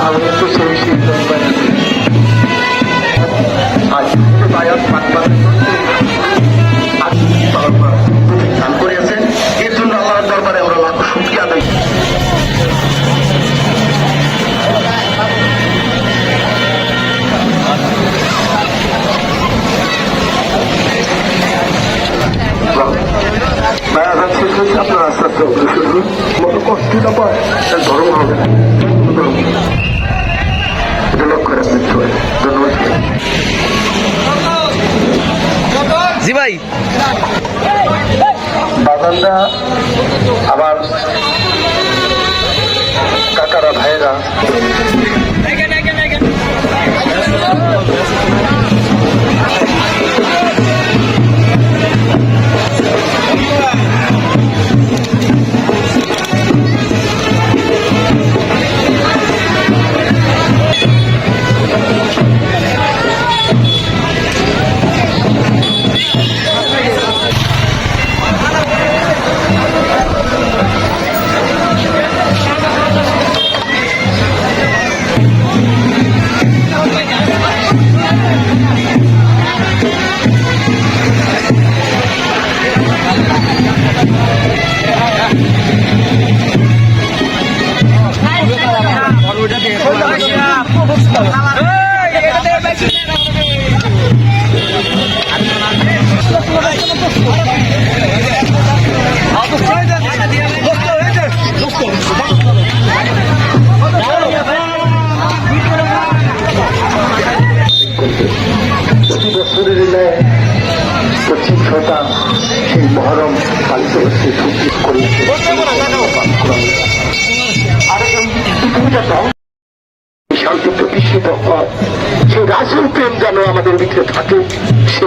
আমি একটু সেই সিদ্ধান্ত দান করিয়াছেন, এর জন্য আল্লাহর দরবারে আমরা লাখ শুকরিয়া আদায়। আপনার আস্তে আস্তে অগ্রসর হন, মতো কষ্ট না পায় তার ধর্ম হবে না, এটা লক্ষ্য রাখবেন সবাই। ধন্যবাদ। জি ভাই, বাগানরা আবার কাকারা ভাইয়েরা প্রতি বছরের পশ্চিম ছটা সেই মহরম পালিত হচ্ছে আর এই পৃথিবীটা শান্তি প্রতিষ্ঠিত হয়, সেই রাসূল প্রেম যেন আমাদের ভিতরে থাকে। সে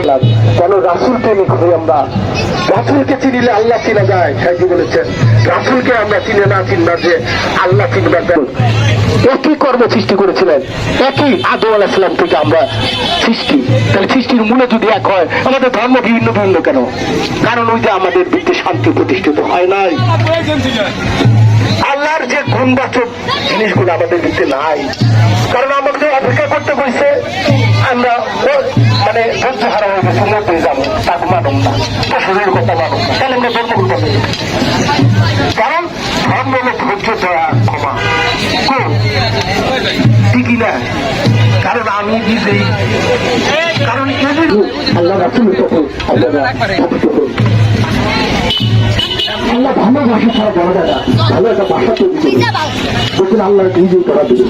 কেন রাসূল প্রেমিক হয়ে আমরা রাসূলকে চিনিলে আল্লাহ চিনা যায়। সাইজি বলেছেন রাসূলকে আমরা চিনে না চিনবা যে আল্লাহ চিনবার দেন। একই কর্ম সৃষ্টি করেছিলেন, একই আদম আলাইহিস সালাম থেকে আমরা সৃষ্টি। তাহলে সৃষ্টির মূলে যদি এক হয়, আমাদের ধর্ম ভিন্ন ভিন্ন কেন? কারণ ওই যে আমাদের ভিত্তি শান্তি প্রতিষ্ঠিত হয় নাই। আল্লাহর যে গুণবাচক জিনিসগুলো আমাদের ভিত্তি নাই, কারণ আমাদের অপেক্ষা করতে বলছে আমরা মানে ধৈর্য হারা হয়ে গেছি, মধ্যে যাবো, তাকে মানব না, শরীরের কথা মানব না, তাহলে আমরা ধর্ম করতে পারি। কারণ ধর্ম হলো ধৈর্য দয়া ক্ষমা, ঠিকই না? কারণ আমি নিজেই, কারণ এদের আল্লাহ রাসূল তখন আল্লাহ ভালোবাসা ছাড়া বলা যায় না। ভালো একটা বাসা তৈরি করবেন, আল্লাহ নিজেই করা দেবে।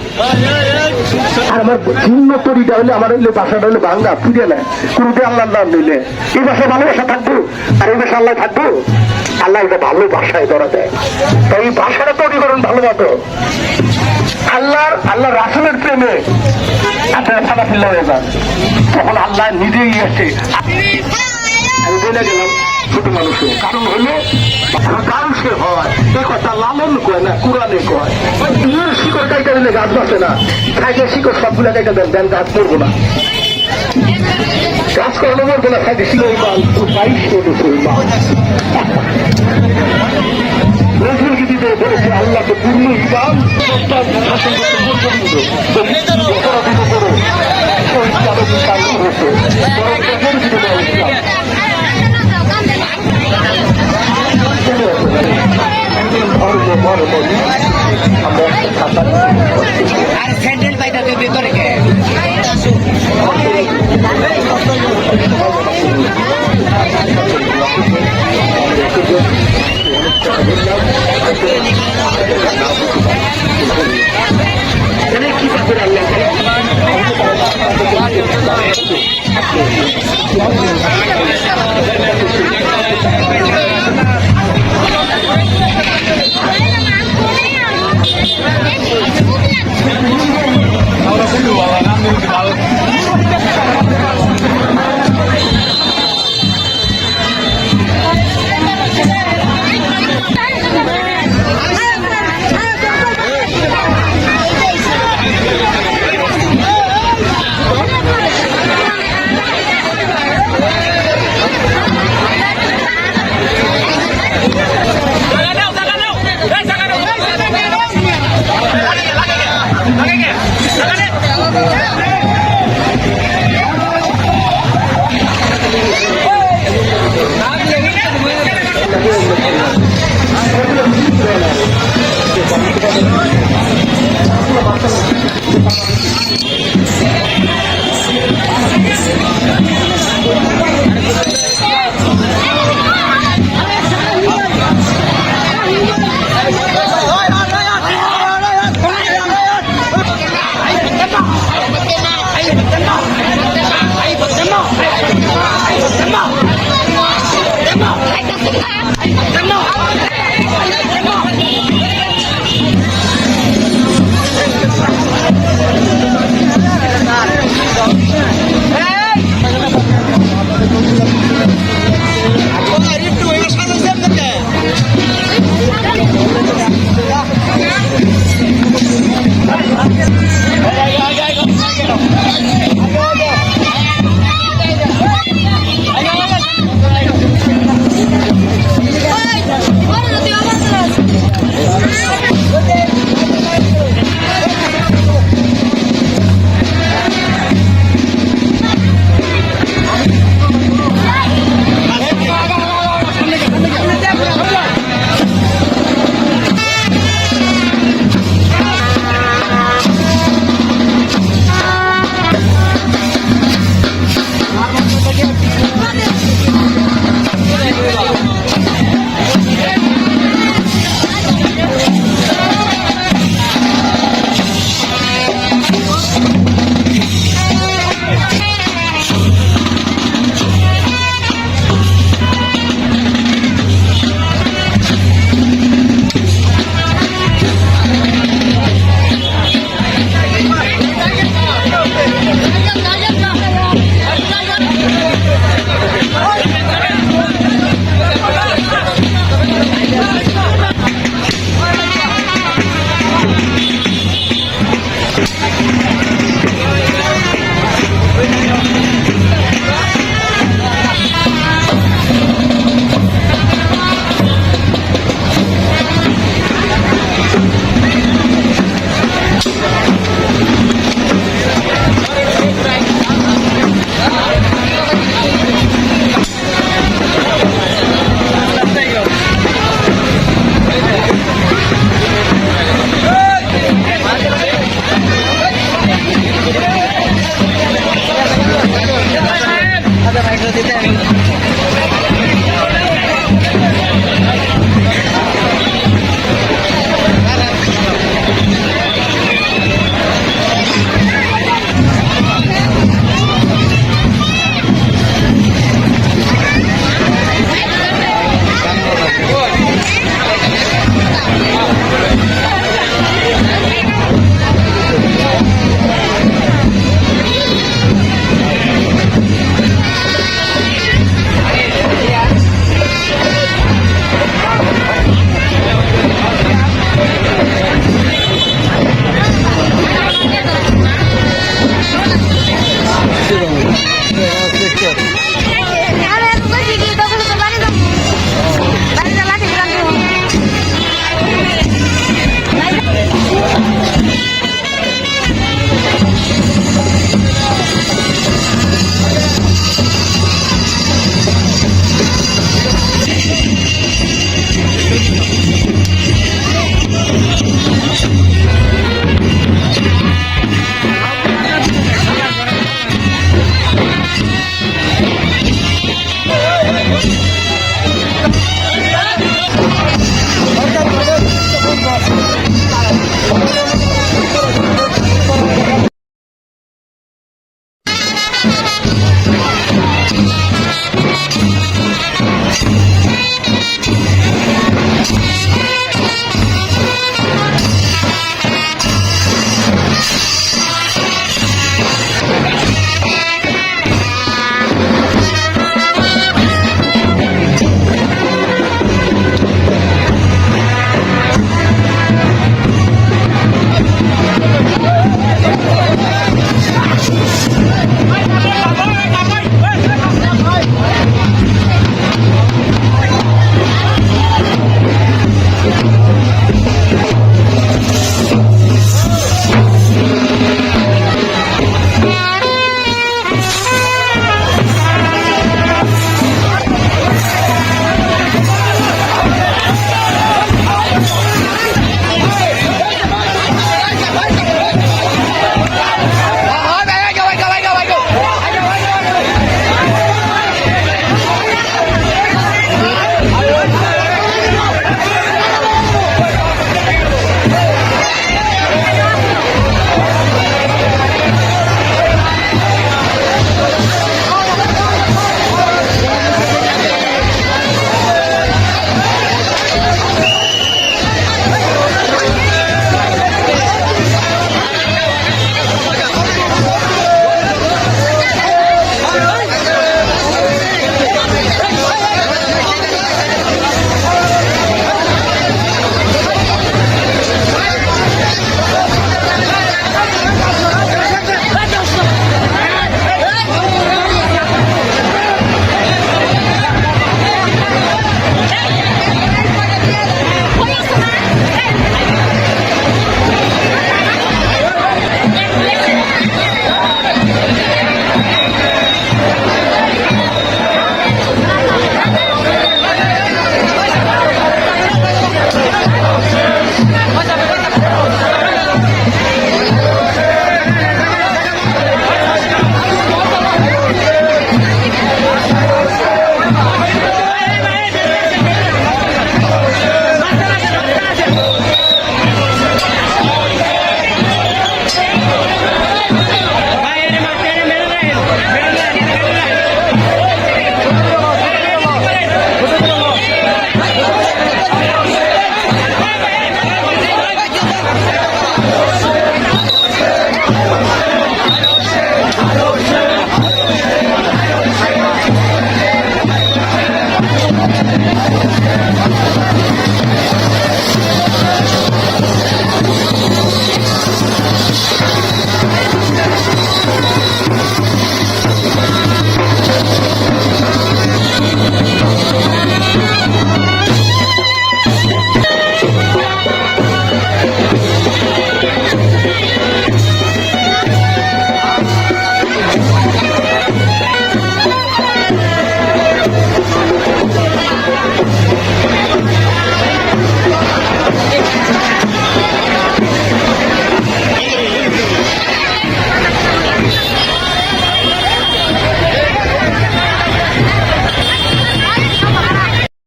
আর আমার ভিন্ন তরিটা হলে আমার হইলে বাসাটা হলে ভাঙ্গা ফিরে নেয়, কোনোদিন আল্লাহর নাম নিলে এই বাসায় ভালোবাসা থাকবো, আর এই বাসা আল্লাহ থাকবো। আল্লাহ এটা ভালো বাসায় ধরা দেয়, তাই এই বাসাটা তৈরি করুন ভালো মতো। আল্লাহ রাসূলের প্রেমে আপনারা সাদা ফিল্লা হয়ে যান, তখন আল্লাহ নিজেই এসে আমি বলে গেলাম ছোট মানুষের কারণ হলো গাউসে হয়, এ কথা লালন কয় না, কোরআনে কয়। বিয়ের শিকড় কাইটা দিলে গাছ বাঁচে না, সাইডের শিকড় সবগুলা কাইটা দেন, দেন গাছ মরবো না, গাছ করানো মরবো না, সাইডে শিকড় মাল 22 মাল রসুলকে দিতে বলেছে আল্লাহকে পূর্ণ ইমান শাসন আর স্যান্ডেল পাইতা তো ভেতরে কি পাবেন আল্লাহ কাকা